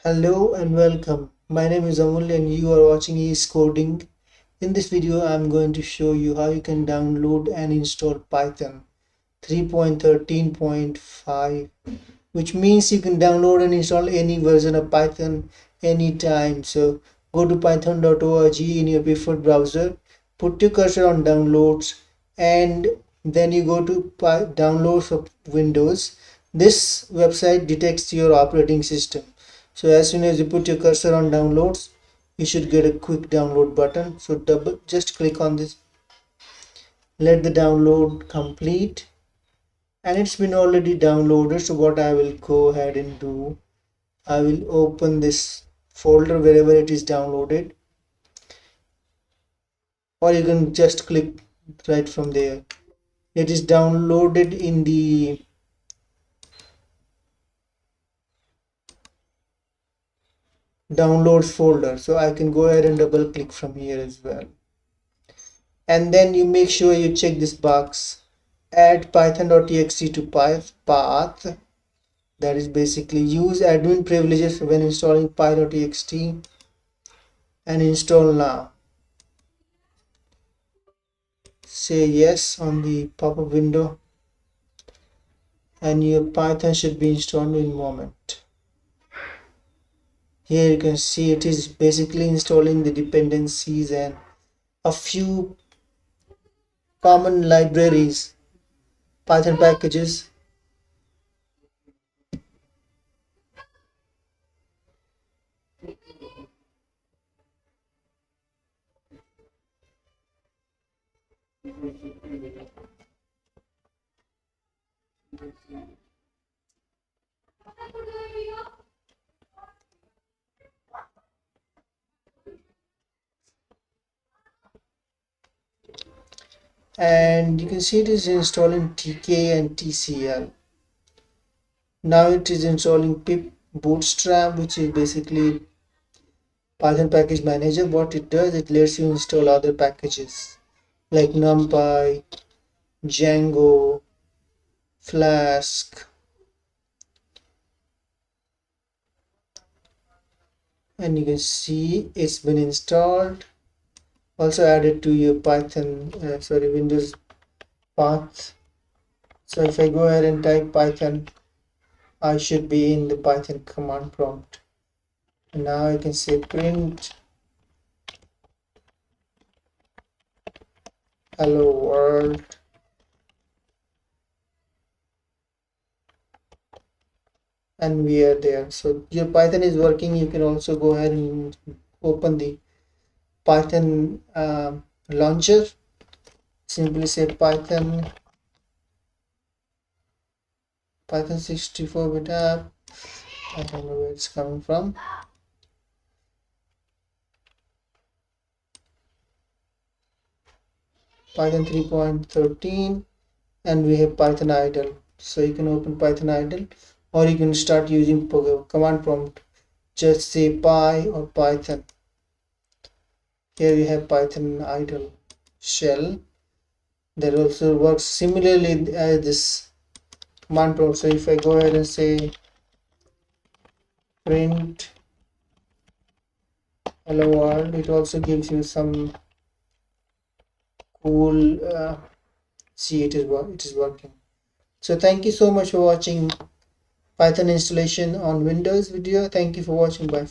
Hello and welcome. My name is Amul and you are watching Ease Coding. In this video, I'm going to show you how you can download and install Python 3.13.5, which means you can download and install any version of Python anytime. So go to python.org in your preferred browser, put your cursor on downloads, and then you go to downloads of Windows. This website detects your operating system. So as soon as you put your cursor on downloads, you should get a quick download button. So just click on this, let the download complete, and it's been already downloaded. So what I will go ahead and do, I will open this folder wherever it is downloaded, or you can just click right from there. It is downloaded in the downloads folder, so I can go ahead and double click from here as well. And then you make sure you check this box, add python.txt to path. That is basically use admin privileges when installing py.txt and install now. Say yes on the pop-up window and your Python should be installed in a moment. Here you can see it is basically installing the dependencies and a few common libraries, Python packages. And you can see it is installing TK and TCL. Now it is installing pip bootstrap, which is basically Python package manager. What it does, it lets you install other packages like NumPy, Django, Flask, and you can see it's been installed. Also added to your Python, Windows path. So if I go ahead and type Python, I should be in the Python command prompt. And now I can say print hello world. And we are there. So your Python is working. You can also go ahead and open the Python launcher. Simply say Python 64-bit app. I don't know where it's coming from. Python 3.13, and we have Python idle. So you can open Python idle, or you can start using command prompt. Just say py or Python. Here we have Python idle shell that also works similarly as this command prompt. So if I go ahead and say print hello world, it also gives you some cool see it is working. So thank you so much for watching Python installation on Windows video. Thank you for watching. Bye.